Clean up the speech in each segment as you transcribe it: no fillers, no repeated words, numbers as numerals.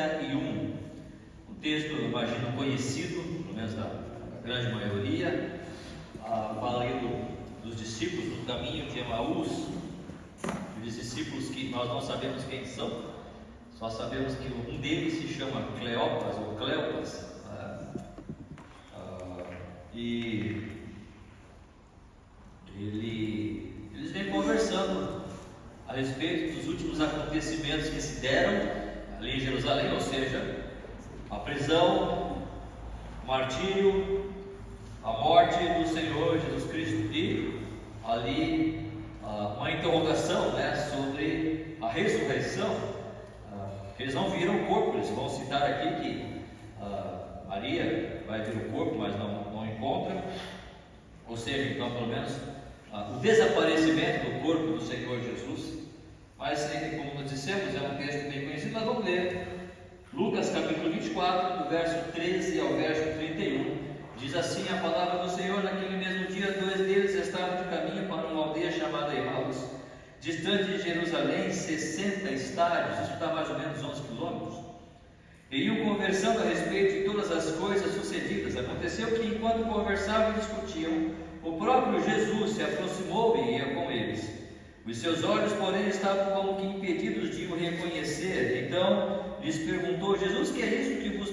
31. Um texto, eu imagino, conhecido, pelo menos da grande maioria. Fala aí dos discípulos do caminho de Emaús, dos discípulos que nós não sabemos quem são, só sabemos que um deles se chama Cleopas ou Cleopas, e eles vêm conversando a respeito dos últimos acontecimentos que se deram ali em Jerusalém, ou seja, a prisão, o martírio, a morte do Senhor Jesus Cristo, e ali uma interrogação, sobre a ressurreição. Eles não viram o corpo, eles vão citar aqui que Maria vai ver o corpo, mas não encontra, ou seja, então pelo menos o desaparecimento do corpo do Senhor Jesus. Mas, como nós dissemos, é um texto bem conhecido. Nós vamos ler Lucas capítulo 24, do verso 13 ao verso 31. Diz assim a palavra do Senhor: naquele mesmo dia, 2 deles estavam de caminho para uma aldeia chamada Emaús, distante de Jerusalém 60 estádios, isso dá mais ou menos 11 quilômetros. E iam conversando a respeito de todas as coisas sucedidas. Aconteceu que, enquanto conversavam e discutiam, o próprio Jesus se aproximou e ia com eles. Os seus olhos, porém, estavam como que impedidos de o reconhecer. Então lhes perguntou Jesus: que é isso que vos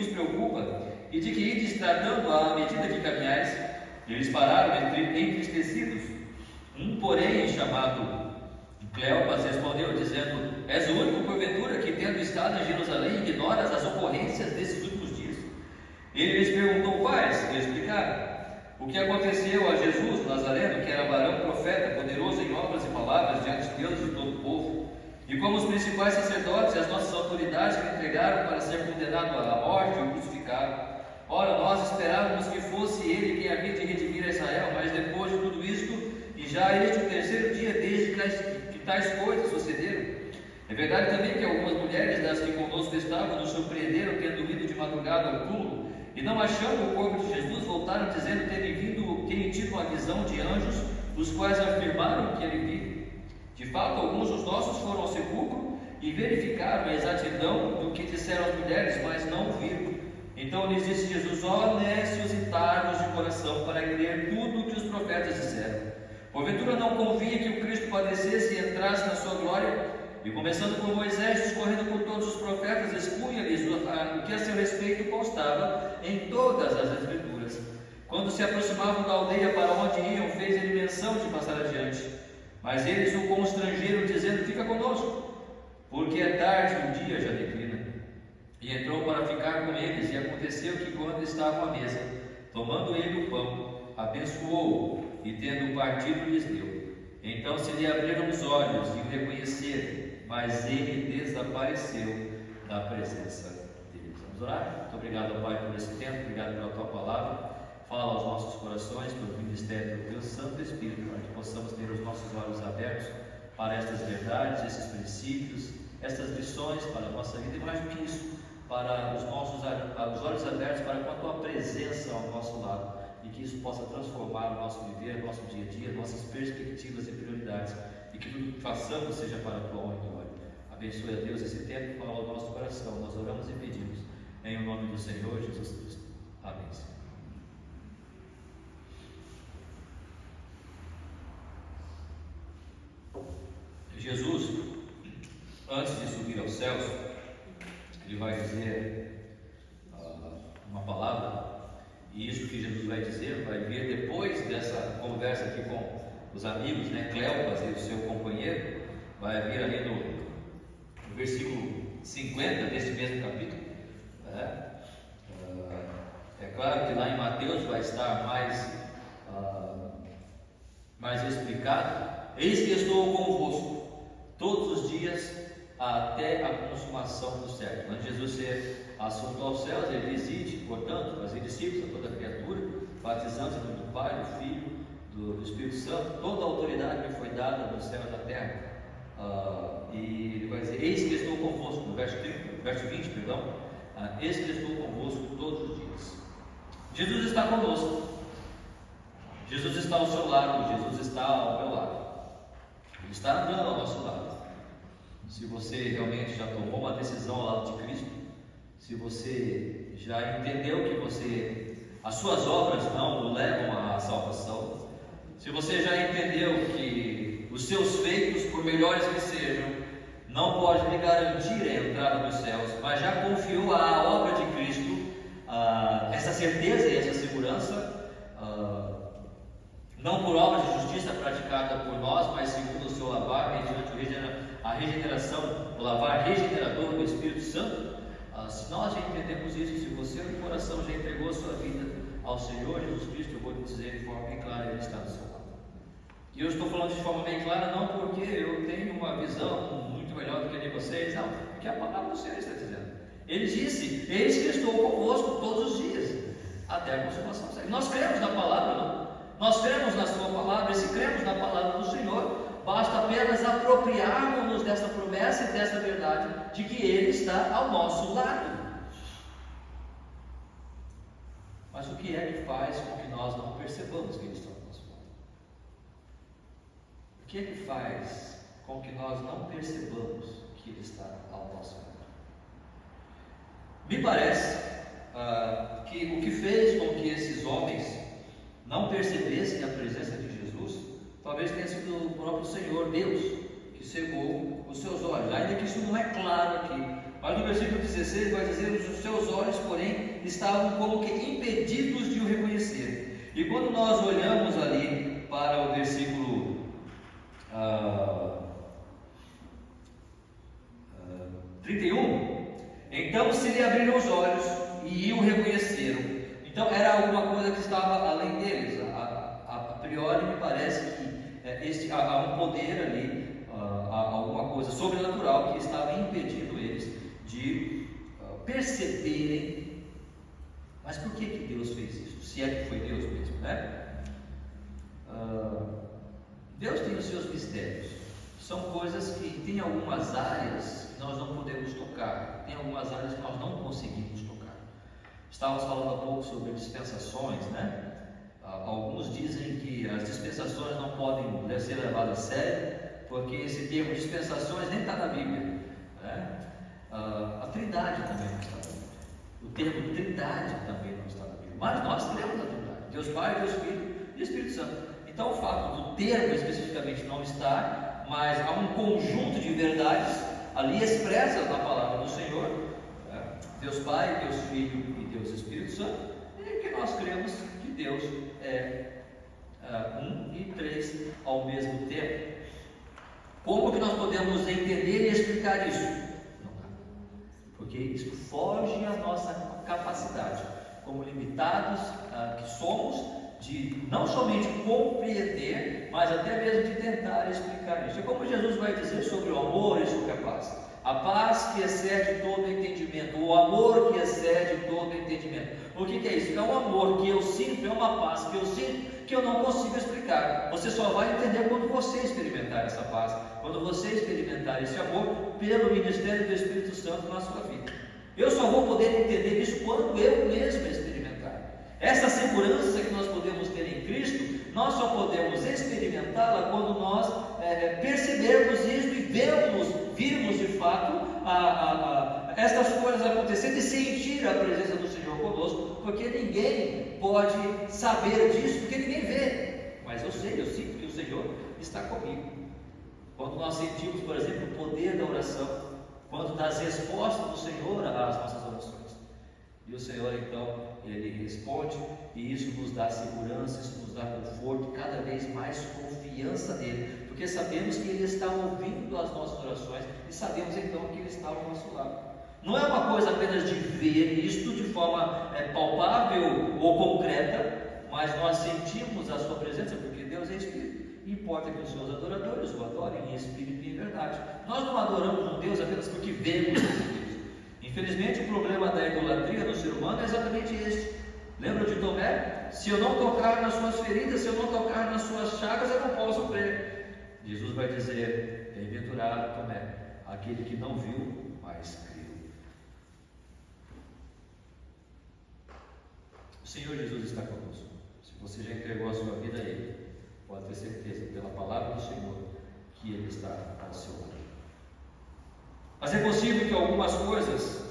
preocupa? E de que ides tratando à medida que caminhais? Eles pararam entristecidos. Um, porém, chamado Cleopas, respondeu, dizendo: és o único, porventura, que, tendo estado em Jerusalém, ignoras as ocorrências desses últimos dias? Ele lhes perguntou quais, e explicaram o que aconteceu a Jesus Nazareno, que era varão profeta, poderoso em obras e palavras diante de Deus e de todo o povo, e como os principais sacerdotes e as nossas autoridades o entregaram para ser condenado à morte e o crucificaram. Ora, nós esperávamos que fosse ele quem havia de redimir a Israel, mas depois de tudo isto, e já este o terceiro dia desde que tais coisas sucederam. É verdade também que algumas mulheres das que conosco estavam nos surpreenderam, tendo ido de madrugada ao túmulo, e não achando o corpo de Jesus, voltaram dizendo terem tido uma visão de anjos, os quais afirmaram que ele vive. De fato, alguns dos nossos foram ao sepulcro e verificaram a exatidão do que disseram as mulheres, mas não o viram. Então lhes disse Jesus: ó nécios e tardos de coração, para crer tudo o que os profetas disseram. Porventura não convinha que o Cristo padecesse e entrasse na sua glória? E começando por Moisés, discorrendo por todos os profetas, expunha-lhes o que a seu respeito constava em todas as Escrituras. Quando se aproximavam da aldeia para onde iam, fez ele menção de passar adiante. Mas eles o constrangeram, dizendo: fica conosco, porque é tarde e o dia já declina. E entrou para ficar com eles, e aconteceu que, quando estavam à mesa, tomando ele o pão, abençoou-o, e tendo partido, lhes deu. Então se lhe abriram os olhos e o reconheceram, mas ele desapareceu da presença deles. Vamos orar? Muito obrigado, Pai, por esse tempo, obrigado pela Tua palavra. Fala aos nossos corações, pelo ministério do Teu Santo Espírito, para que possamos ter os nossos olhos abertos para estas verdades, esses princípios, estas lições para a nossa vida, e mais do que isso, para os olhos abertos para com a Tua presença ao nosso lado, e que isso possa transformar o nosso viver, o nosso dia a dia, nossas perspectivas e prioridades, e que tudo que façamos seja para a Tua honra e glória. Abençoe a Deus esse tempo, fala ao nosso coração. Nós oramos e pedimos em nome do Senhor Jesus Cristo. Amém. Jesus, antes de subir aos céus, ele vai dizer uma palavra, e isso que Jesus vai dizer vai vir depois dessa conversa aqui com os amigos, Cleopas e o seu companheiro. Vai vir ali no versículo 50 deste mesmo capítulo. É claro que lá em Mateus vai estar mais explicado. Eis que estou convosco todos os dias até a consumação do século. Antes de Jesus ser assunto aos céus, ele diz: ide, portanto, fazer discípulos a toda criatura, batizando em nome do Pai, do Filho, do Espírito Santo. Toda a autoridade me foi dada no céu e na terra. E ele vai dizer: eis que estou convosco, no verso 20, eis que estou convosco todos os dias. Jesus está conosco. Jesus está ao seu lado, Jesus está ao meu lado. Ele está andando ao nosso lado. se você realmente já tomou uma decisão ao lado de Cristo, se você já entendeu que as suas obras não o levam à salvação, se você já entendeu que os seus feitos, por melhores que sejam, não pode lhe garantir a entrada dos céus, mas já confiou à obra de Cristo, essa certeza e essa segurança, não por obra de justiça praticada por nós, mas segundo o seu lavar, mediante a regeneração, o lavar regenerador do Espírito Santo. Se nós já entendemos isso, se você no coração já entregou a sua vida ao Senhor Jesus Cristo, eu vou te dizer de forma bem clara, Ele está do seu lado. E eu estou falando de forma bem clara não porque eu tenho uma visão muito melhor do que a de vocês, não, porque a palavra do Senhor está dizendo. Ele disse: eis que estou convosco todos os dias, até a consumação. E nós cremos na palavra, não? Nós cremos na sua palavra, e se cremos na palavra do Senhor, basta apenas apropriarmos-nos dessa promessa e dessa verdade de que Ele está ao nosso lado. Mas o que é que faz com que nós não percebamos que Ele está ao nosso lado? O que é que faz com que nós não percebamos que Ele está ao nosso lado? Me parece que o que fez com que esses homens não percebessem a presença de Jesus, talvez tenha sido o próprio Senhor Deus que cegou os seus olhos, ainda que isso não é claro aqui. Mas no versículo 16 vai dizer: os seus olhos, porém, estavam como que impedidos de o reconhecer. E quando nós olhamos ali para o versículo 31, então se lhe abriram os olhos e o reconheceram. Então era alguma coisa que estava além deles. A priori me parece que há um poder ali, alguma coisa sobrenatural que estava impedindo eles de perceberem. Mas por que Deus fez isso? Se é que foi Deus mesmo, né? Deus tem os seus mistérios. São coisas que tem algumas áreas que nós não podemos tocar, tem algumas áreas que nós não conseguimos tocar. Estávamos falando há pouco sobre dispensações, né? Alguns dizem que as dispensações não podem ser levadas a sério, porque esse termo dispensações nem está na Bíblia, né? A Trindade também não está na Bíblia. O termo Trindade também não está na Bíblia. Mas nós temos a Trindade: Deus Pai, Deus Filho e Espírito Santo. Então o fato do termo especificamente não estar, mas há um conjunto de verdades ali expressas na palavra do Senhor, né? Deus Pai, Deus Filho e Deus Espírito Santo, e que nós cremos que Deus é um e três ao mesmo tempo. Como que nós podemos entender e explicar isso? Não dá, porque isso foge à nossa capacidade, como limitados que somos, de não somente compreender, mas até mesmo de tentar explicar isso. É como Jesus vai dizer sobre o amor e sobre a paz. A paz que excede todo entendimento, o amor que excede todo entendimento. O que é isso? É um amor que eu sinto, é uma paz que eu sinto, que eu não consigo explicar. Você só vai entender quando você experimentar essa paz, quando você experimentar esse amor pelo ministério do Espírito Santo na sua vida. Eu só vou poder entender isso quando eu mesmo experimentar. Essa segurança que nós podemos ter em Cristo, nós só podemos experimentá-la quando nós percebermos isso e virmos de fato essas coisas acontecendo e sentir a presença do Senhor conosco, porque ninguém pode saber disso, porque ninguém vê, mas eu sinto que o Senhor está comigo. Quando nós sentimos, por exemplo, o poder da oração, quando das respostas do Senhor às nossas orações, e o Senhor então, Ele responde, e isso nos dá segurança, isso nos dá conforto, cada vez mais confiança nele, porque sabemos que Ele está ouvindo as nossas orações, e sabemos então que Ele está ao nosso lado. Não é uma coisa apenas de ver isto de forma palpável ou concreta, mas nós sentimos a sua presença, porque Deus é Espírito, e importa que os seus adoradores o adorem em Espírito e em verdade. Nós não adoramos um Deus apenas porque vemos esse Deus. Infelizmente, o problema da idolatria no ser humano é exatamente este. Lembra de Tomé? Se eu não tocar nas suas feridas, se eu não tocar nas suas chagas, eu não posso crer. Jesus vai dizer: bem-aventurado Tomé, aquele que não viu, mas creu. O Senhor Jesus está conosco. Se você já entregou a sua vida a Ele, pode ter certeza, pela palavra do Senhor, que Ele está ao seu lado. Mas é possível que algumas coisas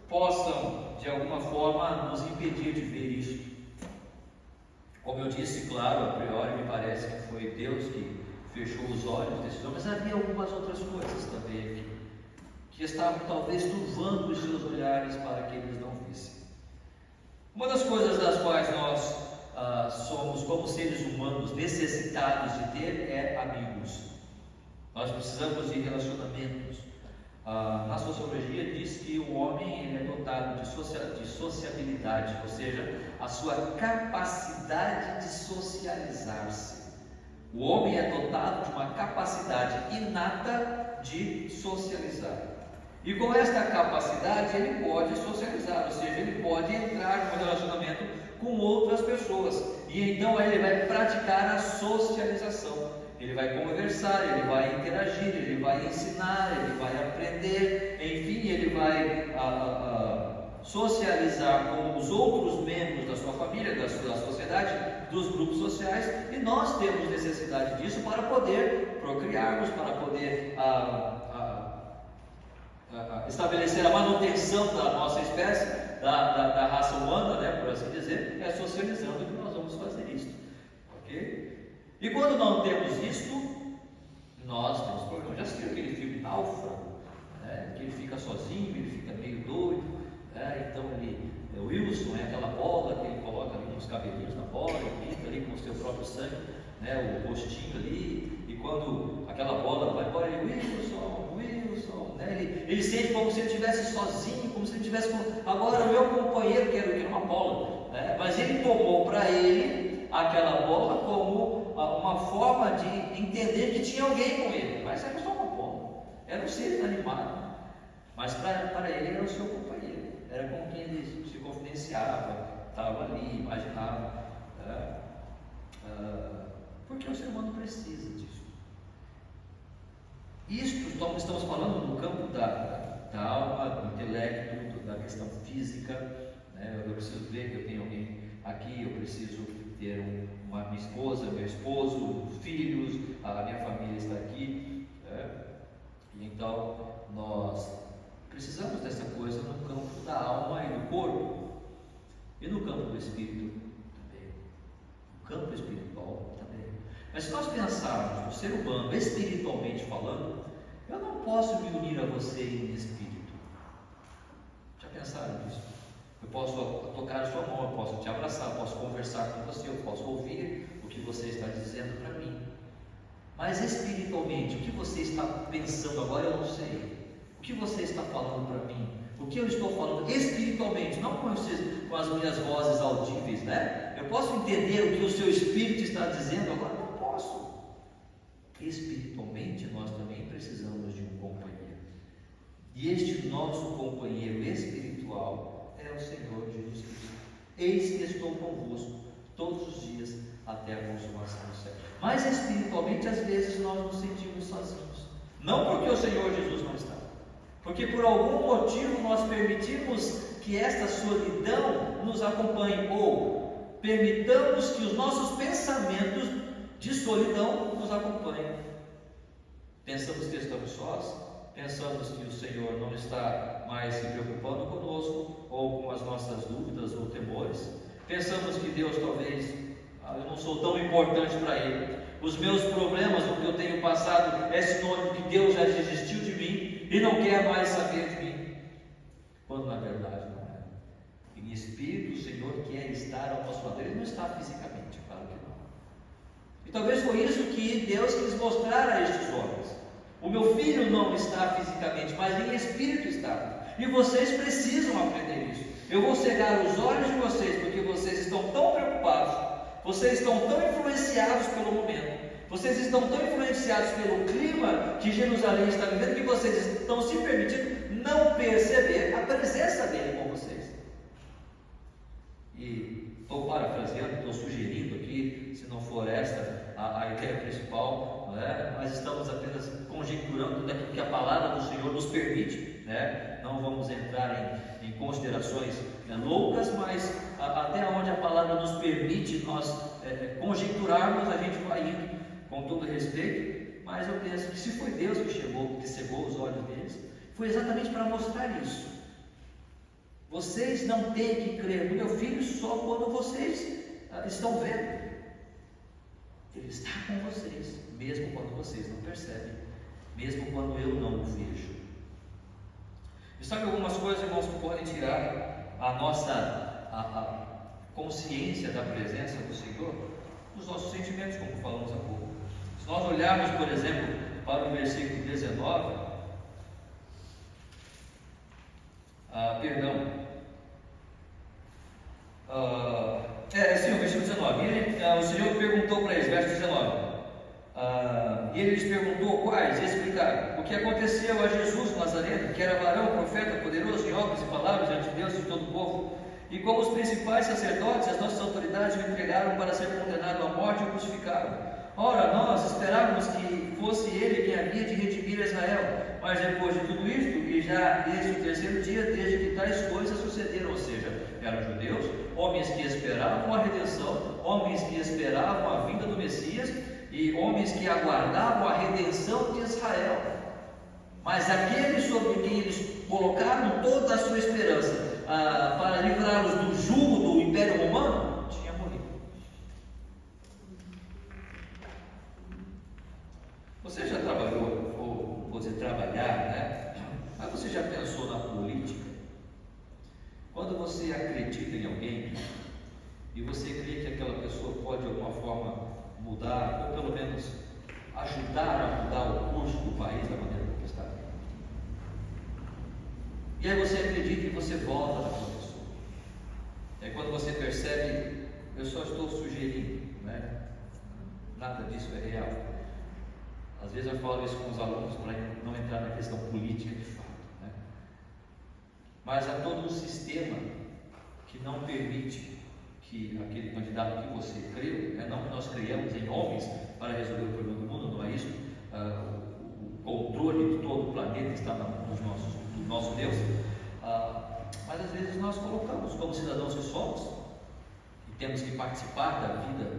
possam, de alguma forma, nos impedir de ver isso. Como eu disse, claro, a priori me parece que foi Deus que fechou os olhos desses homens, mas havia algumas outras coisas também aqui, que estavam talvez turvando os seus olhares para que eles não vissem. Uma das coisas das quais nós somos, como seres humanos, necessitados de ter é amigos. Nós precisamos de relacionamentos. Na sociologia diz que o homem ele é dotado de sociabilidade, ou seja, a sua capacidade de socializar-se. O homem é dotado de uma capacidade inata de socializar. E com esta capacidade ele pode socializar, ou seja, ele pode entrar no relacionamento com outras pessoas. E então ele vai praticar a socialização. Ele vai conversar, ele vai interagir, ele vai ensinar, ele vai aprender, enfim, ele vai socializar com os outros membros da sua família, da sociedade, dos grupos sociais, e nós temos necessidade disso para poder procriarmos, para poder estabelecer a manutenção da nossa espécie, da raça humana, né, por assim dizer. É socializando que nós vamos fazer isso, ok? E quando não temos isto, nós temos problema. Já assistiu aquele filme Náufrago, né? Que ele fica sozinho, ele fica meio doido, né? Então o Wilson é aquela bola que ele coloca ali uns cabelinhos na bola, ele pinta ali com o seu próprio sangue, né? O rostinho ali, e quando aquela bola vai embora, ele Wilson, né? Ele sente como se ele estivesse sozinho, como se ele estivesse com agora o meu companheiro, que era uma bola, né? Mas ele tomou para ele aquela bola como uma forma de entender que tinha alguém com ele, mas era só uma bola, era um ser inanimado, mas para ele era o seu companheiro, era com quem ele se confidenciava, estava ali, imaginava, porque o ser humano precisa disso. Isto estamos falando no campo da alma, do intelecto, da questão física, né? Eu preciso ver que eu tenho alguém aqui, eu preciso ter minha esposa, meu esposo, filhos, a minha família está aqui, né? E então nós precisamos dessa coisa no campo da alma e do corpo, e no campo do espírito também, no campo espiritual também. Mas se nós pensarmos no ser humano espiritualmente falando, eu não posso me unir a você em espírito. Já pensaram nisso? Eu posso tocar a sua mão, eu posso te abraçar, eu posso conversar com você, eu posso ouvir o que você está dizendo para mim. Mas espiritualmente, o que você está pensando agora eu não sei. O que você está falando para mim? O que eu estou falando espiritualmente, não com as minhas vozes audíveis, né? Eu posso entender o que o seu espírito está dizendo agora? Não posso. Espiritualmente, nós também precisamos de um companheiro. E este nosso companheiro espiritual é o Senhor Jesus Cristo. Eis que estou convosco todos os dias até a consumação do século. Mas espiritualmente, às vezes, nós nos sentimos sozinhos. Não porque o Senhor Jesus não está, porque por algum motivo nós permitimos que esta solidão nos acompanhe, ou permitamos que os nossos pensamentos de solidão nos acompanhem. Pensamos que estamos sós, pensamos que o Senhor não está mais se preocupando conosco, ou com as nossas dúvidas ou temores. Pensamos que Deus talvez, eu não sou tão importante para Ele. Os meus problemas, o que eu tenho passado, é sinônimo que Deus já desistiu de mim e não quer mais saber de mim. Quando na verdade não é. Em espírito o Senhor quer estar ao nosso lado. Ele não está fisicamente, claro que não. E talvez foi isso que Deus quis mostrar a estes homens. O meu filho não está fisicamente, mas em espírito está. E vocês precisam aprender isso. Eu vou cegar os olhos de vocês, porque vocês estão tão preocupados, vocês estão tão influenciados pelo momento, vocês estão tão influenciados pelo clima que Jerusalém está vivendo, que vocês estão se permitindo não perceber a presença dele com vocês. E estou parafraseando, estou sugerindo aqui, se não for esta a ideia principal, né? Mas estamos apenas conjecturando daquilo que a palavra do Senhor nos permite, né? Não vamos entrar em considerações loucas, mas até onde a palavra nos permite nós conjecturarmos, a gente vai indo com todo respeito. Mas eu penso que se foi Deus que cegou os olhos deles, foi exatamente para mostrar isso. Vocês não têm que crer no meu Filho só quando vocês estão vendo. Ele está com vocês, mesmo quando vocês não percebem, mesmo quando eu não o vejo. E sabe algumas coisas, irmãos, que podem tirar a nossa a consciência da presença do Senhor? Os nossos sentimentos, como falamos há pouco. Se nós olharmos, por exemplo, para o versículo 19, o versículo 19, o Senhor perguntou para eles, verso 19, e ele lhes perguntou quais, e explicaram o que aconteceu a Jesus Nazareno, que era varão, profeta, poderoso em obras e palavras diante de Deus e de todo o povo, e como os principais sacerdotes, as nossas autoridades o entregaram para ser condenado à morte e o crucificaram. Ora, nós esperávamos que fosse ele quem havia de redimir Israel, mas depois de tudo isto, e já desde o terceiro dia, desde que tais coisas sucederam, ou seja, eram judeus, homens que esperavam a redenção, homens que esperavam a vinda do Messias, e homens que aguardavam a redenção de Israel. Mas aqueles sobre quem eles colocaram toda a sua esperança para livrá-los do jugo do Império Romano, tinha morrido. Você já trabalhou, ou você trabalhar, né? Mas você já pensou na política? Quando você acredita em alguém e você crê que aquela pessoa pode de alguma forma mudar, ou pelo menos ajudar a mudar o curso do país da maneira como está. E aí você acredita e você volta naquela pessoa. É quando você percebe, eu só estou sugerindo, né? Nada disso é real. Às vezes eu falo isso com os alunos para não entrar na questão política de fato, né? Mas há todo um sistema que não permite que aquele candidato que você creu, né? Não que nós criamos em homens para resolver o problema do mundo, não é isso. O controle de todo o planeta está no nosso Deus, mas às vezes nós colocamos como cidadãos que somos e temos que participar da vida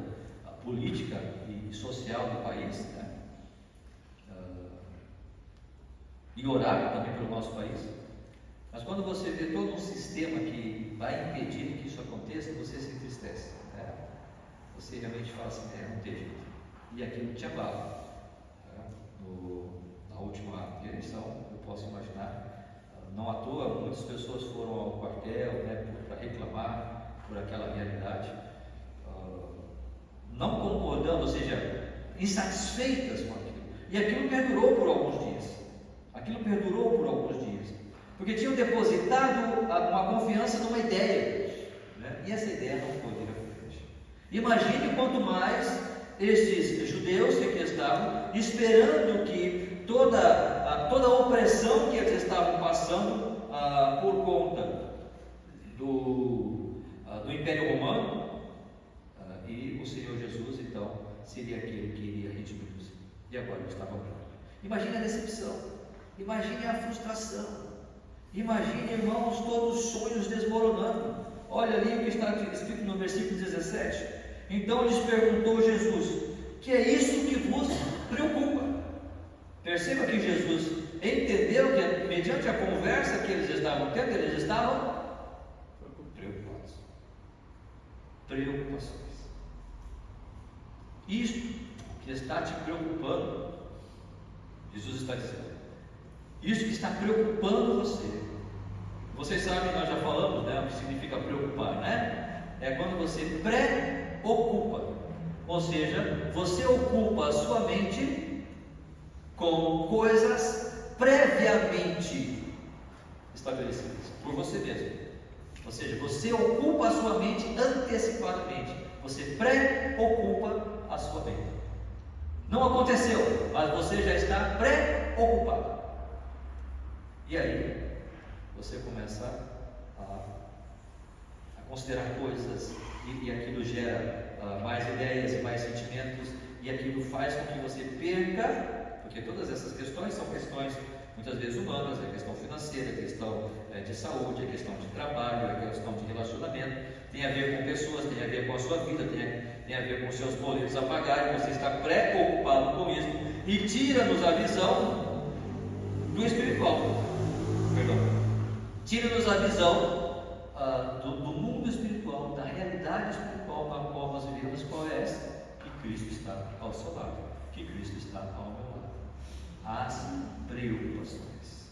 política e social do país, né? E orar também pelo nosso país. Mas quando você vê todo um sistema que vai impedir que isso aconteça, você se entristece, né? Você realmente fala assim, não tem jeito. E aquilo te abala. Na última eleição, eu posso imaginar, não à toa, muitas pessoas foram ao quartel, né, para reclamar por aquela realidade, não concordando, ou seja, insatisfeitas com aquilo. E aquilo perdurou por alguns dias. Porque tinham depositado uma confiança numa ideia, né? E essa ideia não foi ir à frente. Imagine quanto mais estes judeus que aqui estavam, esperando que toda a opressão que eles estavam passando por conta do Império Romano, e o Senhor Jesus então seria aquele que iria redimir-los. E agora eles estavam prontos. Imagine a decepção, imagine a frustração. Imagine, irmãos, todos os sonhos desmoronando. Olha ali o que está escrito no versículo 17. Então lhes perguntou Jesus: que é isso que vos preocupa? Perceba que Jesus entendeu que, mediante a conversa que eles estavam tendo, eles estavam preocupados. Preocupações. Isto que está te preocupando, Jesus está dizendo, isso que está preocupando você. Vocês sabem, nós já falamos, né, o que significa preocupar, né? É quando você preocupa, ou seja, você ocupa a sua mente com coisas previamente estabelecidas por você mesmo. Ou seja, você ocupa a sua mente antecipadamente. Você preocupa a sua mente. Não aconteceu, mas você já está preocupado. E aí, você começa a considerar coisas, e aquilo gera mais ideias e mais sentimentos, e aquilo faz com que você perca, porque todas essas questões são questões muitas vezes humanas, a questão financeira, a questão de saúde, a questão de trabalho, a questão de relacionamento, tem a ver com pessoas, tem a ver com a sua vida, tem a ver com os seus boletos a pagar, e você está preocupado com isso, e tira-nos a visão do espiritual. tira-nos a visão do mundo espiritual, da realidade espiritual na qual nós vivemos. Qual é essa? Que Cristo está ao seu lado, que Cristo está ao meu lado. As preocupações.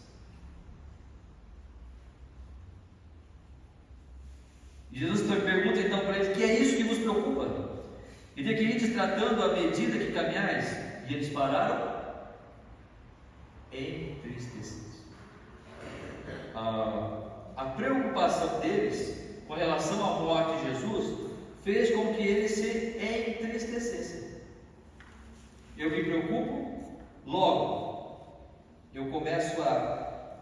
Jesus pergunta então para eles: que é isso que vos preocupa? E de que ides tratando à medida que caminhais? E eles pararam entristecidos. A preocupação deles com relação à morte de Jesus fez com que eles se entristecessem. Eu me preocupo, logo eu começo a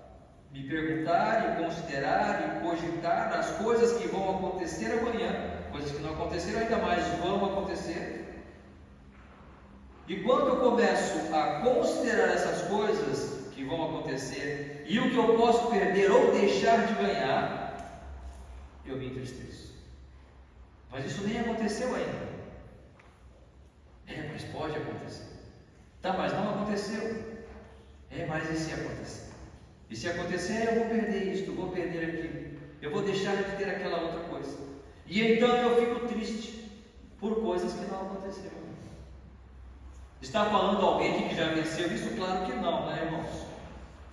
me perguntar e considerar e cogitar as coisas que vão acontecer amanhã, coisas que não aconteceram, ainda mais vão acontecer. E quando eu começo a considerar essas coisas que vão acontecer e o que eu posso perder ou deixar de ganhar, eu me entristeço. Mas isso nem aconteceu ainda. Mas pode acontecer. Tá, mas não aconteceu. Mas e se acontecer? E se acontecer, eu vou perder isto, eu vou perder aquilo, eu vou deixar de ter aquela outra coisa. E então eu fico triste por coisas que não aconteceram. Está falando alguém que já venceu isso? Claro que não, né, irmãos?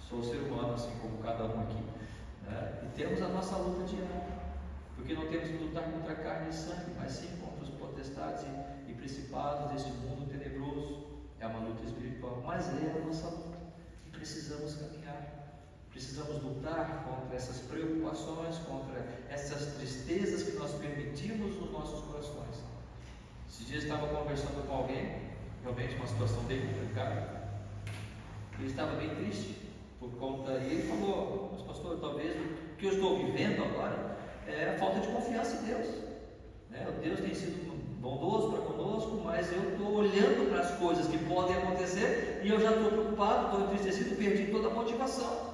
Sou ser humano, assim como cada um aqui, né? E temos a nossa luta diária, porque não temos que lutar contra carne e sangue, mas sim contra os potestades e principados deste mundo tenebroso. É uma luta espiritual, mas é a nossa luta e precisamos caminhar. Precisamos lutar contra essas preocupações, contra essas tristezas que nós permitimos nos nossos corações. Esses dias eu estava conversando com alguém, realmente uma situação bem complicada. Ele estava bem triste por conta, e ele falou: mas pastor, talvez o que eu estou vivendo agora é a falta de confiança em Deus. Deus tem sido bondoso para conosco, mas eu estou olhando para as coisas que podem acontecer e eu já estou preocupado, estou entristecido, perdi toda a motivação.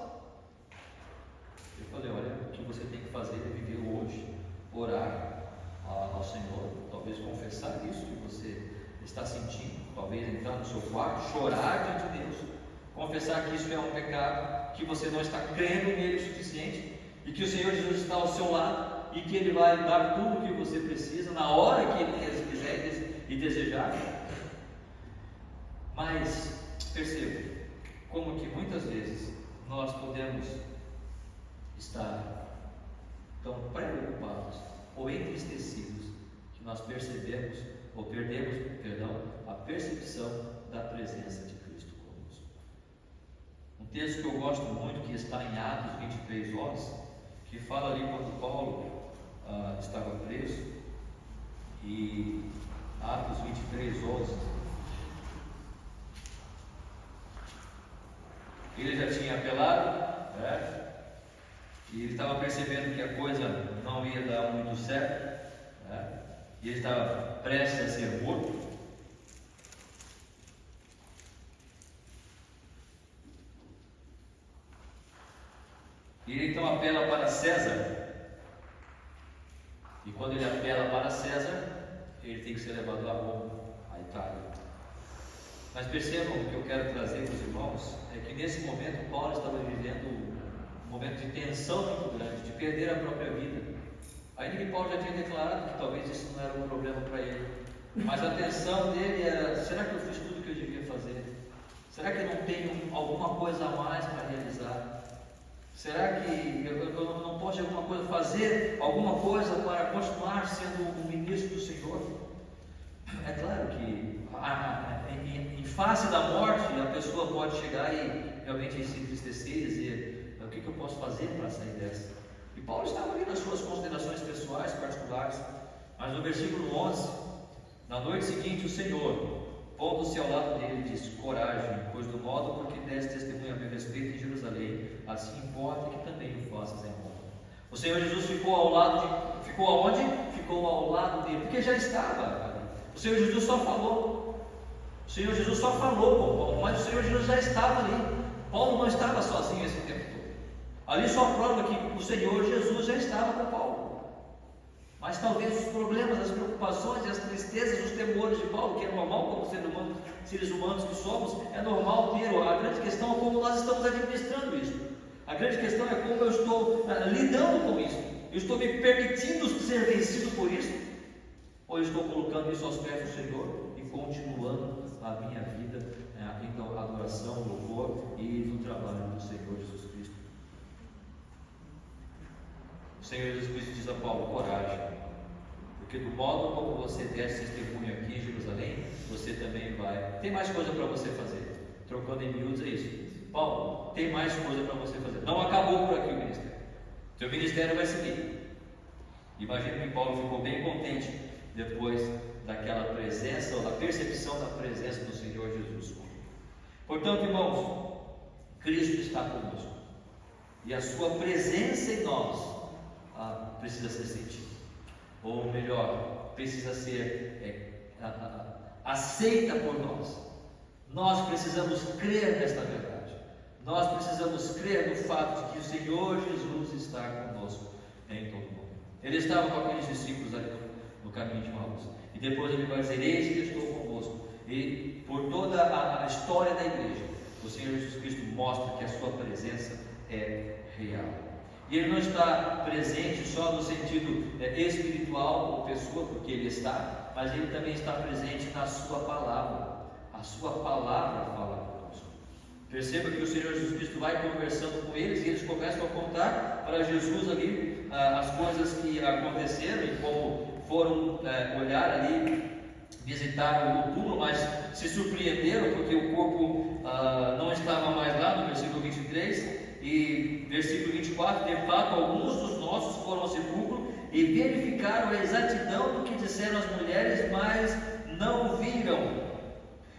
Eu falei: olha, o que você tem que fazer é viver hoje, orar ao Senhor, talvez confessar isso que você está sentindo, talvez entrar no seu quarto, chorar diante de Deus, confessar que isso é um pecado, que você não está crendo nele o suficiente e que o Senhor Jesus está ao seu lado e que Ele vai dar tudo o que você precisa na hora que Ele quiser e desejar. Mas perceba como que muitas vezes nós podemos estar tão preocupados ou entristecidos que nós perdemos a percepção da presença de Cristo conosco. Um texto que eu gosto muito, que está em Atos 23:11, que fala ali quando Paulo estava preso, e Atos 23:11, ele já tinha apelado, e ele estava percebendo que a coisa não ia dar muito certo, e ele estava prestes a ser morto. E ele então apela para César. E quando ele apela para César, ele tem que ser levado a Roma, a Itália. Mas percebam o que eu quero trazer para os irmãos, é que nesse momento Paulo estava vivendo um momento de tensão muito grande, de perder a própria vida. Ainda que Paulo já tinha declarado que talvez isso não era um problema para ele, mas a tensão dele era: será que eu fiz tudo o que eu devia fazer? Será que eu não tenho alguma coisa a mais para realizar? Será que eu não posso fazer alguma coisa para continuar sendo um ministro do Senhor? É claro que em face da morte a pessoa pode chegar e realmente se entristecer e dizer: o que eu posso fazer para sair dessa? E Paulo estava ali nas suas considerações pessoais, particulares, mas no versículo 11, na noite seguinte o Senhor, pondo-se ao lado dele, disse: coragem, pois do modo por que deste testemunho a meu respeito em Jerusalém, assim importa que também o faças em Roma. O Senhor Jesus ficou ao lado ficou aonde? Ficou ao lado dele, porque já estava ali. O Senhor Jesus só falou. O Senhor Jesus só falou com Paulo, mas o Senhor Jesus já estava ali. Paulo não estava sozinho esse tempo todo. Ali só prova que o Senhor Jesus já estava com Paulo. Mas talvez os problemas, as preocupações, as tristezas, os temores de Paulo, que é normal como seres humanos que somos, é normal ter. A grande questão é como nós estamos administrando isso. A grande questão é como eu estou lidando com isso. Eu estou me permitindo ser vencido por isso? Ou eu estou colocando isso aos pés do Senhor e continuando a minha vida em adoração, louvor e no trabalho do Senhor Jesus Cristo? O Senhor Jesus Cristo diz a Paulo: coragem, porque do modo como você desse testemunho aqui em Jerusalém, você também vai. Tem mais coisa para você fazer. Trocando em miúdos é isso. Paulo, tem mais coisa para você fazer. Não acabou por aqui o ministério. Seu ministério vai seguir. Imagino que Paulo ficou bem contente depois daquela presença, ou da percepção da presença do Senhor Jesus. Portanto, irmãos, Cristo está conosco, e a sua presença em nós precisa ser sentida, ou melhor, precisa ser aceita por nós. Nós precisamos crer nesta verdade. Nós precisamos crer no fato de que o Senhor Jesus está conosco em todo mundo. Ele estava com aqueles discípulos ali no caminho de Emaús, e depois ele vai dizer: eis que estou convosco. E por toda a história da igreja, o Senhor Jesus Cristo mostra que a sua presença é real. E ele não está presente só no sentido espiritual ou pessoa, porque ele está, mas ele também está presente na sua palavra. A sua palavra fala conosco. Perceba que o Senhor Jesus Cristo vai conversando com eles, e eles começam a contar para Jesus ali as coisas que aconteceram e como foram olhar ali, visitaram o túmulo, mas se surpreenderam porque o corpo não estava mais lá, no versículo 23. E versículo 24: de fato, alguns dos nossos foram ao sepulcro e verificaram a exatidão do que disseram as mulheres, mas não viram.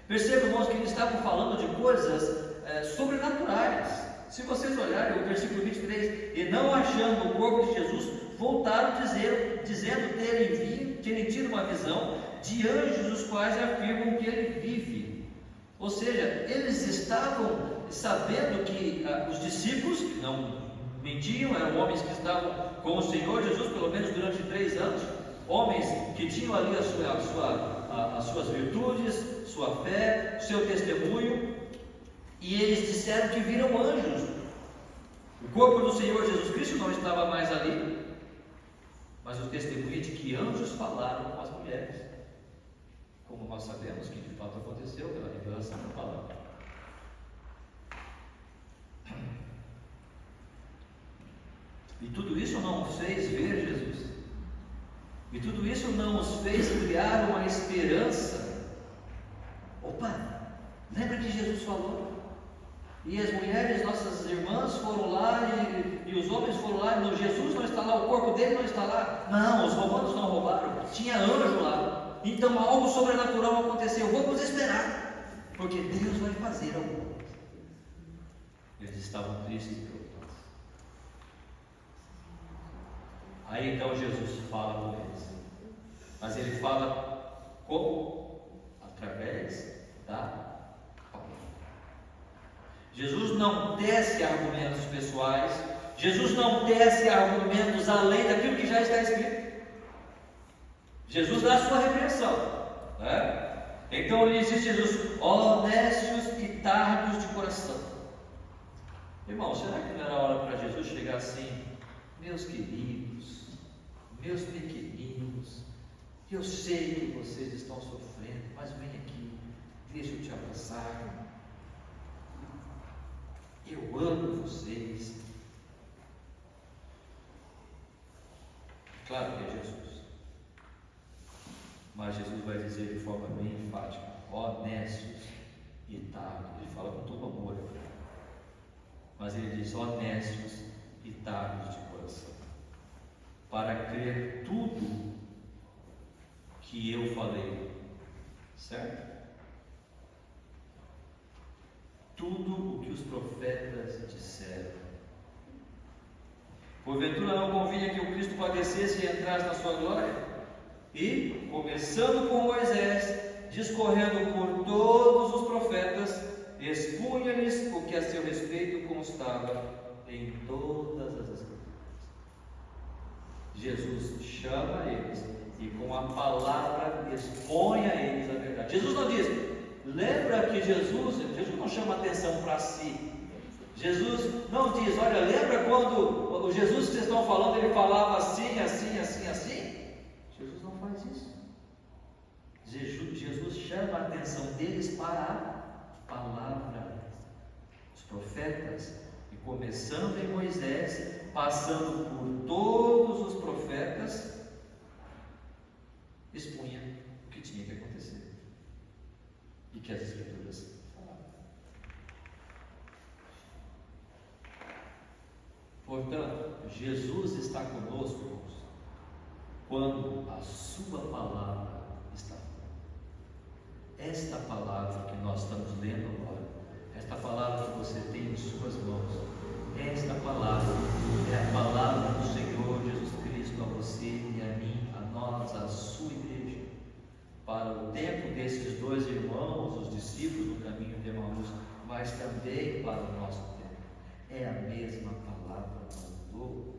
Percebam, irmãos, que eles estavam falando de coisas sobrenaturais. Se vocês olharem o versículo 23: e não achando o corpo de Jesus, voltaram dizendo terem tido uma visão de anjos, os quais afirmam que ele vive. Ou seja, eles estavam sabendo que os discípulos, que não mentiam, eram homens que estavam com o Senhor Jesus pelo menos durante 3 anos, homens que tinham ali as suas virtudes, sua fé, seu testemunho, e eles disseram que viram anjos. O corpo do Senhor Jesus Cristo não estava mais ali, mas o testemunho é de que anjos falaram com as mulheres, como nós sabemos que de fato aconteceu pela revelação da palavra. E tudo isso não os fez ver Jesus, e tudo isso não os fez criar uma esperança. Opa, lembra que Jesus falou? E as mulheres, nossas irmãs, foram lá e os homens foram lá, e Jesus não está lá, o corpo dele não está lá. Não, os romanos não roubaram, tinha anjo lá. Então algo sobrenatural aconteceu. Vamos esperar, porque Deus vai fazer alguma coisa. Eles estavam tristes e preocupados. Aí então Jesus fala com eles, mas ele fala como? Através da palavra. Jesus não tece argumentos pessoais, Jesus não tece argumentos além daquilo que já está escrito. Jesus dá a sua repreensão, né? Então ele diz: Jesus, ó nécios e tardos de coração. Irmão, será que não era hora para Jesus chegar assim: meus queridos, meus pequeninos, eu sei que vocês estão sofrendo, mas vem aqui, deixa eu te abraçar, eu amo vocês. Claro que é Jesus, mas Jesus vai dizer de forma bem enfática: ó nécios e tardos. Ele fala com todo amor, mas ele diz: ó nécios e tardos de coração, para crer tudo que eu falei, certo? Tudo o que os profetas disseram. Porventura não convinha que o Cristo padecesse e entrasse na sua glória? E, começando com Moisés, discorrendo por todos os profetas, expunha-lhes o que a seu respeito constava em todas as Escrituras. Jesus chama eles e com a palavra expõe a eles a verdade. Jesus não diz, lembra que Jesus não chama atenção para si. Jesus não diz, olha, lembra quando o Jesus que vocês estão falando, ele falava assim, assim, assim, assim? Jesus não faz isso. Jesus chama a atenção deles para a palavra. Os profetas, e começando em Moisés, passando por todos os profetas, expunha o que tinha que acontecer e que as Escrituras falavam. Portanto, Jesus está conosco, irmãos, quando a sua palavra está falando. Esta palavra que nós estamos lendo agora, esta palavra que você tem em suas mãos, esta palavra é a palavra do Senhor Jesus Cristo a você e a mim, a nós, a sua igreja, para o tempo desses dois irmãos, os discípulos no caminho de Emaús, mas também para o nosso tempo. É a mesma palavra do Senhor.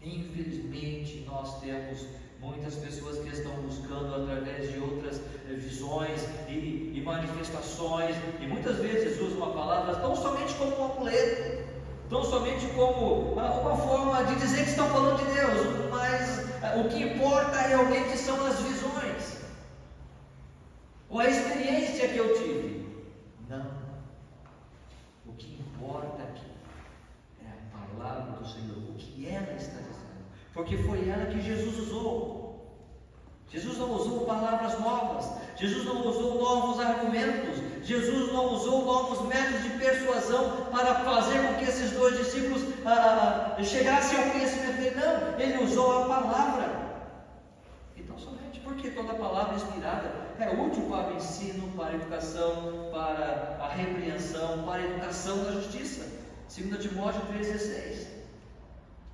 Infelizmente, nós temos muitas pessoas que estão buscando através de outras visões e manifestações, e muitas vezes usam a palavra tão somente como um amuleto, tão somente como uma forma de dizer que estão falando de Deus, mas o que importa realmente são as visões, ou a experiência que eu tive. Não. O que importa aqui é a palavra do Senhor, o que ela está dizendo. Porque foi ela que Jesus usou. Jesus não usou palavras novas, Jesus não usou novos argumentos, Jesus não usou novos métodos de persuasão para fazer com que esses dois discípulos chegassem ao conhecimento dele. Não, ele usou a palavra. Então, somente porque toda palavra inspirada é útil para o ensino, para a educação, para a repreensão, para a educação da justiça. 2 Timóteo 3,16.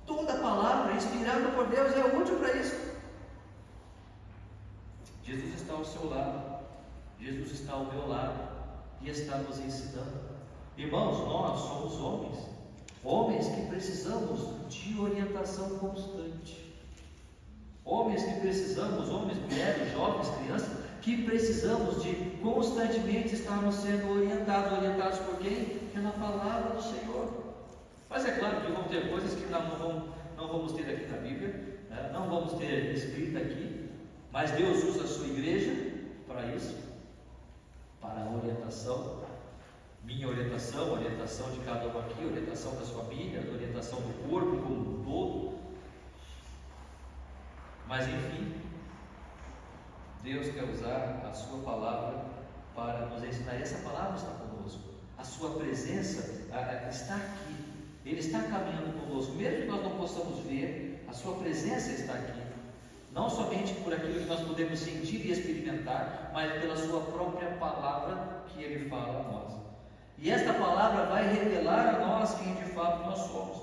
Toda palavra inspirada por Deus é útil para isso. Jesus está ao seu lado, Jesus está ao meu lado e está nos ensinando. Irmãos, nós somos homens que precisamos de orientação constante. Homens que precisamos, homens, mulheres, jovens, crianças, que precisamos de constantemente estarmos sendo orientados por quem? Pela palavra do Senhor. Mas é claro que vão ter coisas que não vamos ter aqui na Bíblia, não vamos ter escrita aqui, mas Deus usa a sua igreja para isso, para a orientação, minha orientação, a orientação de cada um aqui, a orientação das famílias, a orientação do corpo como um todo. Mas enfim, Deus quer usar a sua palavra para nos ensinar. E essa palavra está conosco, a sua presença está aqui. Ele está caminhando conosco, mesmo que nós não possamos ver, a sua presença está aqui, não somente por aquilo que nós podemos sentir e experimentar, mas pela sua própria palavra que ele fala a nós. E esta palavra vai revelar a nós quem de fato nós somos.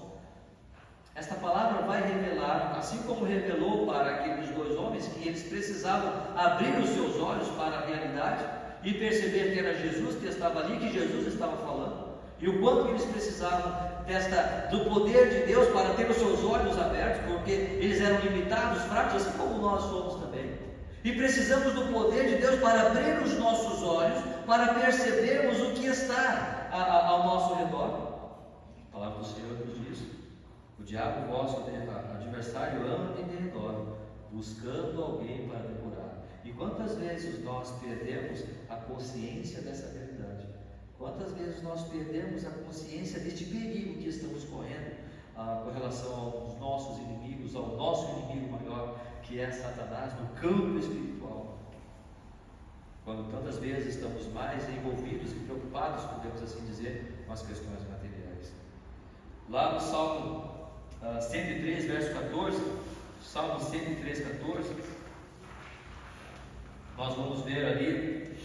Esta palavra vai revelar, assim como revelou para aqueles dois homens, que eles precisavam abrir os seus olhos para a realidade e perceber que era Jesus que estava ali, que Jesus estava falando. E o quanto eles precisavam do poder de Deus para ter os seus olhos abertos, porque eles eram limitados, fracos, assim como nós somos também. E precisamos do poder de Deus para abrir os nossos olhos, para percebermos o que está ao nosso redor. A palavra do Senhor nos diz: o diabo, vosso adversário, anda em derredor, buscando alguém para devorar. E quantas vezes nós perdemos a consciência dessa realidade? Quantas vezes nós perdemos a consciência deste perigo que estamos correndo com relação aos nossos inimigos, ao nosso inimigo maior, que é Satanás, no campo espiritual? Quando tantas vezes estamos mais envolvidos e preocupados, podemos assim dizer, com as questões materiais. Lá no Salmo 103, verso 14, Salmo 103, 14, nós vamos ver ali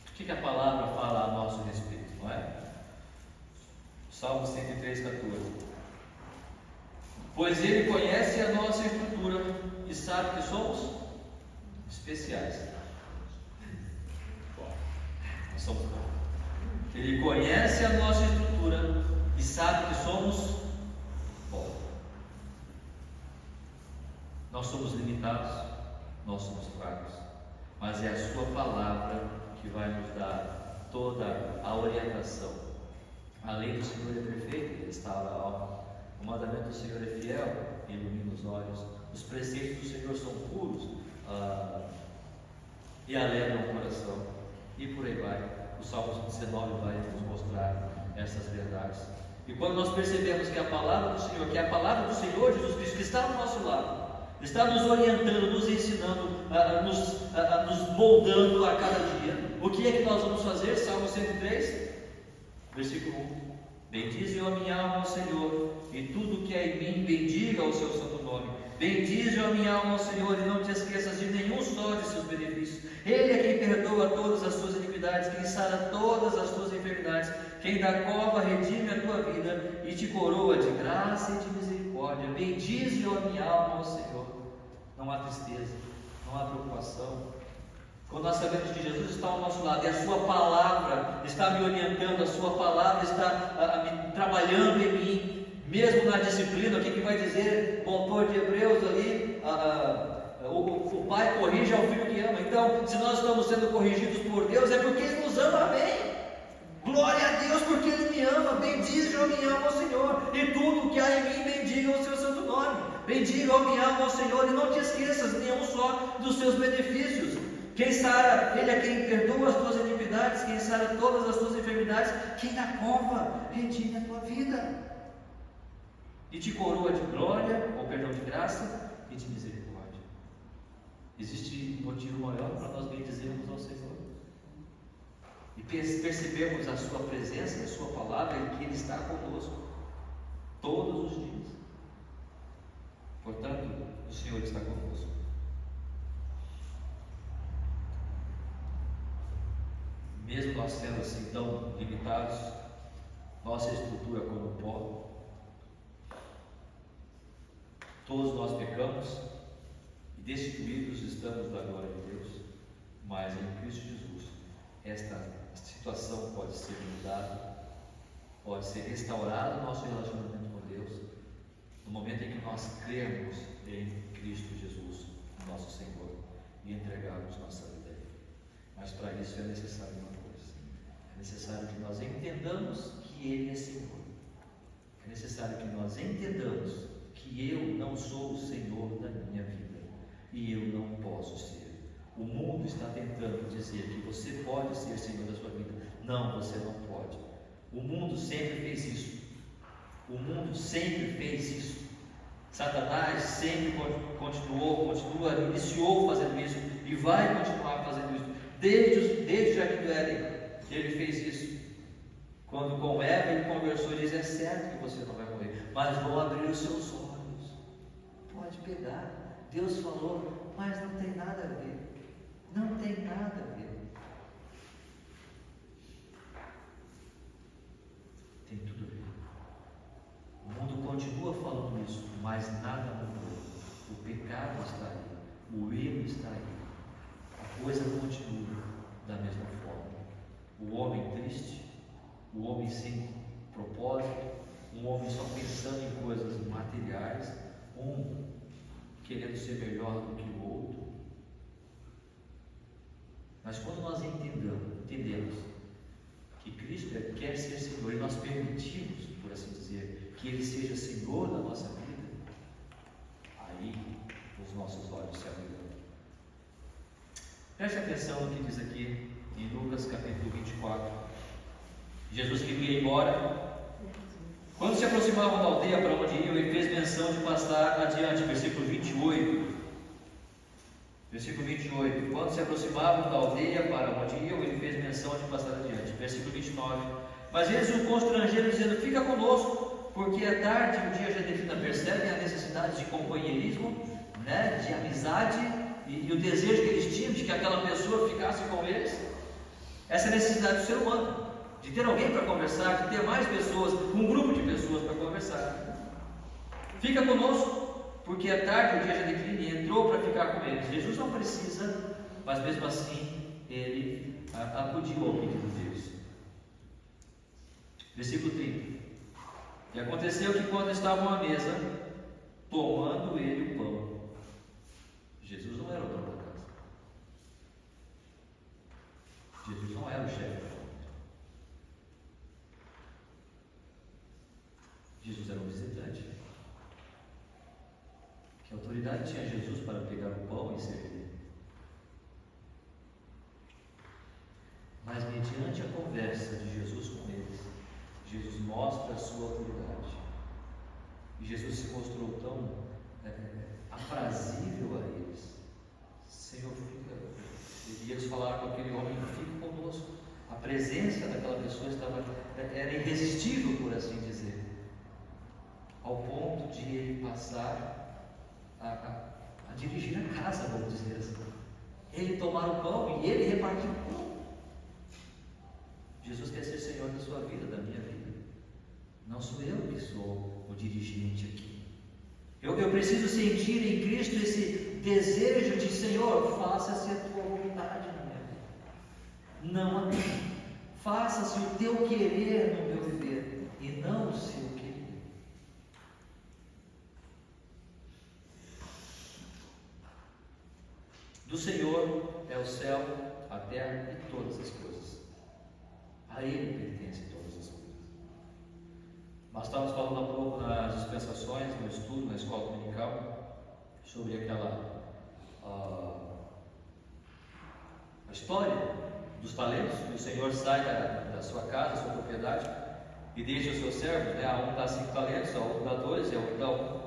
o que a palavra fala a nosso respeito, não é? Salmo 103, 14. Pois ele conhece a nossa estrutura e sabe que somos especiais. Nós somos bons. Ele conhece a nossa estrutura e sabe que somos bons. Nós somos limitados, nós somos fracos, mas é a sua palavra que vai nos dar toda a orientação. A lei do Senhor é perfeita, Ele restaura a alma. O mandamento do Senhor é fiel, ilumina os olhos. Os preceitos do Senhor são puros e alegram o coração. E por aí vai. O Salmo 19 vai nos mostrar essas verdades. E quando nós percebemos que a palavra do Senhor, que é a palavra do Senhor Jesus Cristo, que está ao nosso lado, está nos orientando, nos ensinando, nos moldando a cada dia, o que é que nós vamos fazer? Salmo 103, versículo 1. Bendize a minha alma ao Senhor, e tudo que é em mim, bendiga o seu santo nome. Bendize a minha alma ao Senhor, e não te esqueças de nenhum só de seus benefícios. Ele é quem perdoa todas as tuas iniquidades, quem sara todas as tuas enfermidades, quem da cova redime a tua vida e te coroa de graça e de misericórdia. Bendize a minha alma ao Senhor. Não há tristeza, não há preocupação. Quando nós sabemos que Jesus está ao nosso lado e a sua palavra está me orientando, a sua palavra está trabalhando em mim, mesmo na disciplina, o que vai dizer o autor de Hebreus ali? O pai corrige ao filho que ama. Então, se nós estamos sendo corrigidos por Deus, é porque Ele nos ama, amém? Glória a Deus, porque Ele me ama. Bendize a minha alma ao Senhor, e tudo que há em mim, bendiga o seu santo nome. Bendiga a minha alma ao Senhor, e não te esqueças nenhum só dos seus benefícios. Quem sara, Ele é quem perdoa as tuas iniquidades, quem sara todas as tuas enfermidades, quem da cova redime a tua vida, e te coroa de glória, ou perdão, de graça e de misericórdia. Existe motivo maior para nós bendizermos ao Senhor e percebermos a sua presença, a sua palavra, e que Ele está conosco todos os dias. Portanto, o Senhor está conosco. Mesmo nós sendo assim tão limitados, nossa estrutura como pó, todos nós pecamos e destituídos estamos da glória de Deus, mas em Cristo Jesus esta situação pode ser mudada, pode ser restaurado o nosso relacionamento com Deus, no momento em que nós crermos em Cristo Jesus, nosso Senhor, e entregarmos nossa vida a Ele. Mas para isso é necessário uma coisa: é necessário que nós entendamos que Ele é Senhor, é necessário que nós entendamos que eu não sou o Senhor da minha vida, e eu não posso ser. O mundo está tentando dizer que você pode ser Senhor da sua vida. Não, você não pode. O mundo sempre fez isso. O mundo sempre fez isso. Satanás sempre iniciou fazendo isso e vai continuar fazendo isso. Desde o Jardim do Éden, ele fez isso. Quando com Eva ele conversou, ele disse: é certo que você não vai morrer, mas vou abrir os seus olhos. Pode pegar. Deus falou, mas não tem nada a ver. Não tem nada a ver. Tem tudo a ver. O mundo continua falando isso, mas nada mudou. O pecado está aí, o erro está aí. A coisa continua da mesma forma. O homem triste, o homem sem propósito, um homem só pensando em coisas materiais, um querendo ser melhor do que o outro. Mas quando nós entendemos que Cristo quer ser Senhor e nós permitimos, por assim dizer, que Ele seja Senhor da nossa vida, aí os nossos olhos se abrirão. Preste atenção no que diz aqui em Lucas capítulo 24. Jesus queria ir embora. Quando se aproximavam da aldeia para onde iam, ele fez menção de passar adiante. Versículo 28. Versículo 28. Quando se aproximavam da aldeia para onde iam, ele fez menção de passar adiante. Versículo 29. Mas eles o constrangeram, dizendo: fica conosco, porque é tarde, o dia já defina. Percebem a necessidade de companheirismo, de amizade, e o desejo que eles tinham de que aquela pessoa ficasse com eles? Essa é a necessidade do ser humano, de ter alguém para conversar, de ter mais pessoas, um grupo de pessoas para conversar. Fica conosco, porque é tarde, o dia já declina, e entrou para ficar com eles. Jesus não precisa, mas mesmo assim ele acudiu ao pedido deles. Versículo 30. E aconteceu que quando estavam à mesa, tomando ele o pão, Jesus não era o dono da casa. Jesus não era o chefe da família. Jesus era um visitante. Que autoridade tinha Jesus para pegar o pão e servir? Mas mediante a conversa de Jesus com eles, Jesus mostra a sua autoridade. E Jesus se mostrou tão aprazível a eles. Senhor, fica. E eles falaram com aquele homem: fica conosco. A presença daquela pessoa era irresistível, por assim dizer, ao ponto de ele passar a dirigir a casa, vamos dizer assim. Ele tomar o pão e ele repartir o pão. Jesus quer ser Senhor da sua vida, da minha vida. Não sou eu que sou o dirigente aqui. Eu preciso sentir em Cristo esse desejo de: Senhor, faça-se a tua vontade na minha vida, não a minha. Faça-se o teu querer no meu viver e não o seu querer. Do Senhor é o céu, a terra e todas as coisas. A Ele pertence todas as coisas. Nós estávamos falando há pouco nas dispensações, no estudo, na escola dominical, sobre aquela a história dos talentos, que o Senhor sai da sua casa, da sua propriedade, e deixa os seus servos, né? A um dá 5 talentos, a outro dá 2, a outro dá 1.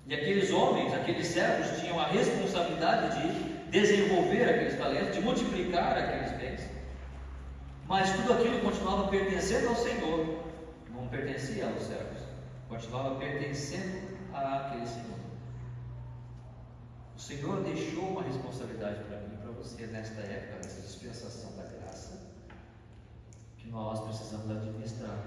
E aqueles homens, aqueles servos, tinham a responsabilidade de desenvolver aqueles talentos, de multiplicar aqueles bens. Mas tudo aquilo continuava pertencendo ao Senhor, não pertencia aos servos, continuava pertencendo àquele Senhor. O Senhor deixou uma responsabilidade para mim e para você nesta época, nessa dispensação da graça, que nós precisamos administrar.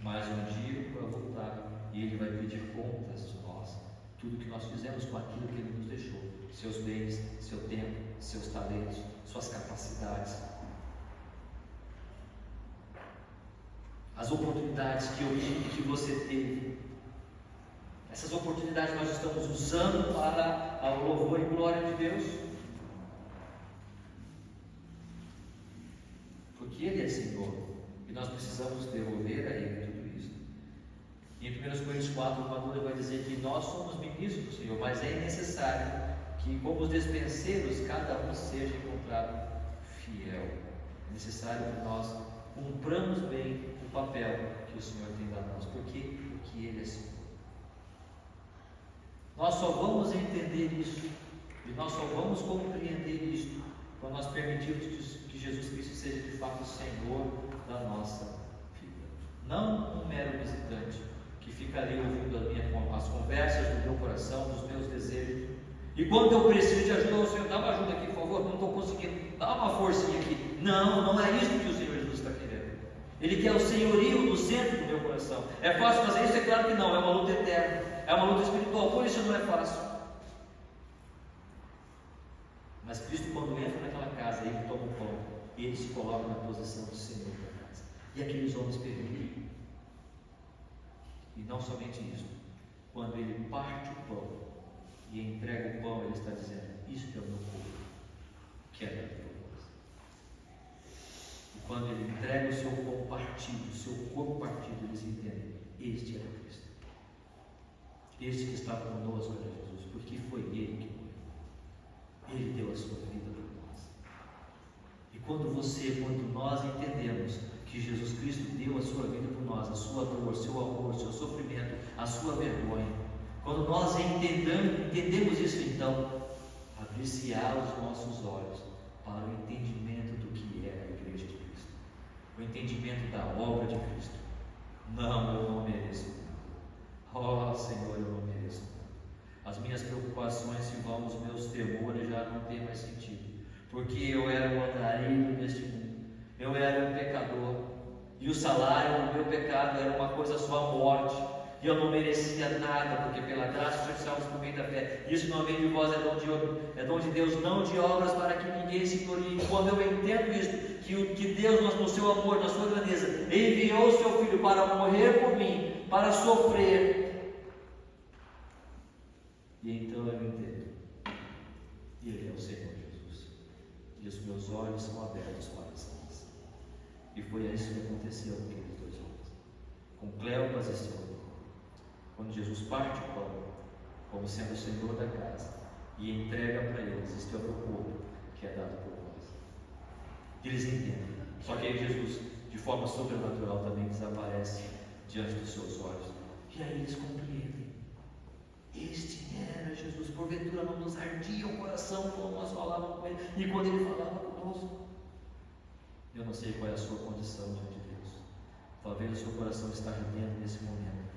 Mais um dia para voltar, e Ele vai pedir contas de nós, tudo que nós fizemos com aquilo que Ele nos deixou: seus bens, seu tempo, seus talentos, suas capacidades, as oportunidades que eu tive, que você teve. Essas oportunidades nós estamos usando para o louvor e glória de Deus, porque Ele é Senhor e nós precisamos devolver a Ele tudo isso. E em 1 Coríntios 4, o Maduro vai dizer que nós somos ministros do Senhor, mas é necessário que, como os despenseiros, cada um seja encontrado fiel. É necessário que nós cumpramos bem o papel que o Senhor tem dado a nós, porque Ele é Senhor. Nós só vamos entender isso e nós só vamos compreender isso quando nós permitirmos que Jesus Cristo seja de fato o Senhor da nossa vida, não um mero visitante que fica ali ouvindo as conversas do meu coração, dos meus desejos, e quando eu preciso de ajuda, o Senhor, dá uma ajuda aqui, por favor, não estou conseguindo, dá uma forcinha aqui. Não é isso que o Senhor Jesus está querendo. Ele quer o senhorio no centro do meu coração. É fácil fazer isso? É claro que não, é uma luta eterna, é uma luta espiritual, por isso não é fácil. Mas Cristo, quando entra naquela casa, Ele toma o pão e Ele se coloca na posição do Senhor da casa, e aqueles homens permitem. E não somente isso, quando Ele parte o pão e entrega o pão, Ele está dizendo: isto é o meu corpo, que é dado por vós. E quando Ele entrega o seu pão partido, o seu corpo partido, eles entendem: este era Cristo, este que estava conosco era Jesus, porque foi Ele que morreu, Ele deu a sua vida por nós. E quando nós entendemos que Jesus Cristo deu a sua vida por nós, a sua dor, seu amor, seu sofrimento, a sua vergonha, quando nós entendemos isso, então abrir-se-á os nossos olhos para o entendimento do que é a Igreja de Cristo, o entendimento da obra de Cristo. Não, eu não mereço. Oh Senhor, eu não mereço. As minhas preocupações se vão, os meus temores já não têm mais sentido, porque eu era um andarilho neste mundo, eu era um pecador, e o salário do meu pecado era uma coisa só, a morte, e eu não merecia nada, porque pela graça nós estamos por meio da fé. Isso não vem de vós, é dom de Deus, não de obras, para que ninguém se glorie. Quando eu entendo isso, que Deus, no seu amor, na sua grandeza, enviou o seu Filho para morrer por mim, para sofrer, e então eu entendo são abertos para a salvação. E foi isso que aconteceu com aqueles 2 homens, com Cleopas e seu amigo. Quando Jesus parte o pão, como sendo o Senhor da casa, e entrega para eles: este é o meu corpo que é dado por vós. Eles entendem. Só que aí Jesus, de forma sobrenatural, também desaparece diante dos seus olhos. E aí eles compreendem: este era Jesus. Porventura não nos ardia o coração quando nós falávamos com ele, e quando ele falava conosco. Eu não sei qual é a sua condição diante de Deus. Talvez o seu coração está ardendo nesse momento.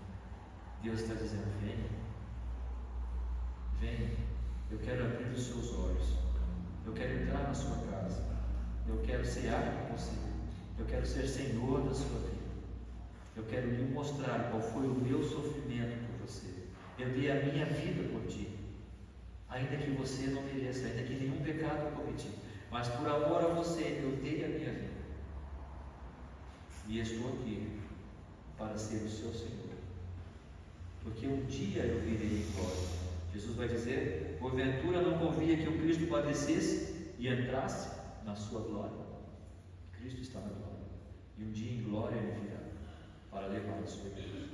Deus está dizendo: venha, eu quero abrir os seus olhos, eu quero entrar na sua casa, eu quero cear com você, eu quero ser Senhor da sua vida, eu quero lhe mostrar qual foi o meu sofrimento por você. Eu dei a minha vida por ti, ainda que você não mereça, ainda que nenhum pecado eu cometi, mas por amor a você eu dei a minha vida, e estou aqui para ser o seu Senhor, porque um dia eu virei em glória. Jesus vai dizer: porventura não convinha que o Cristo padecesse e entrasse na sua glória? Cristo está na glória, e um dia em glória ele virá para levar a sua igreja,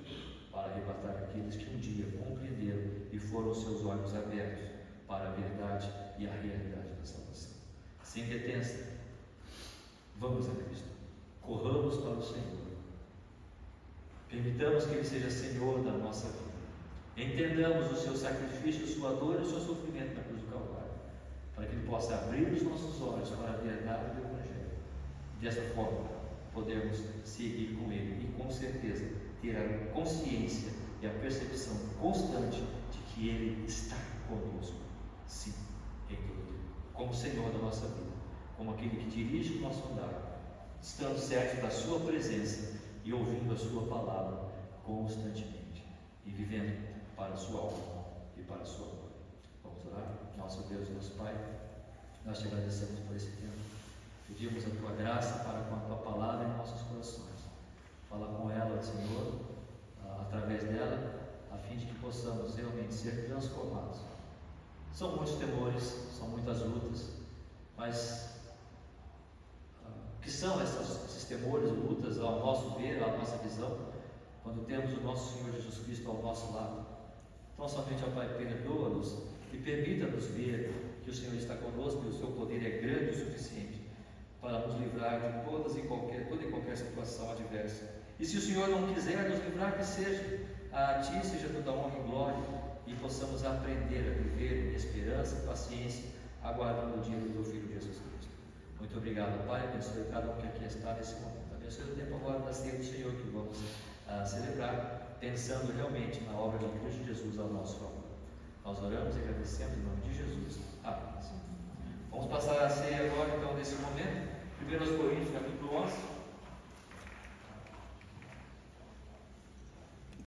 para arrebatar aqueles que um dia compreenderam e foram seus olhos abertos para a verdade e a realidade da salvação. Sem detenção, vamos a Cristo, corramos para o Senhor, permitamos que Ele seja Senhor da nossa vida. Entendamos o seu sacrifício, sua dor e o seu sofrimento na cruz do Calvário, para que Ele possa abrir os nossos olhos para a verdade do Evangelho. Dessa forma, podemos seguir com Ele e, com certeza, ter a consciência e a percepção constante de que Ele está conosco, sim, em tudo, como Senhor da nossa vida, como aquele que dirige o nosso andar, estando certo da Sua presença e ouvindo a Sua palavra constantemente e vivendo para a sua alma e para a sua glória. Vamos orar? Nosso Deus e nosso Pai, nós te agradecemos por esse tempo. Pedimos a tua graça para com a tua palavra em nossos corações. Fala com ela, Senhor, através dela, a fim de que possamos realmente ser transformados. São muitos temores, são muitas lutas, mas o que são esses temores, lutas, ao nosso ver, à nossa visão, quando temos o nosso Senhor Jesus Cristo ao nosso lado? Então, somente, ó Pai, perdoa-nos e permita-nos ver que o Senhor está conosco e o seu poder é grande o suficiente para nos livrar de toda e qualquer situação adversa. E se o Senhor não quiser nos livrar, que seja a Ti seja toda a honra e glória, e possamos aprender a viver em esperança e paciência, aguardando o dia do Teu Filho Jesus Cristo. Muito obrigado, Pai. Abençoe cada um que aqui está nesse momento. Abençoe o tempo agora da ceia do Senhor que vamos celebrar, pensando realmente na obra da cruz de Jesus ao nosso favor. Nós oramos e agradecemos em nome de Jesus. Amém. Vamos passar a ceia agora, então, nesse momento. Primeiro,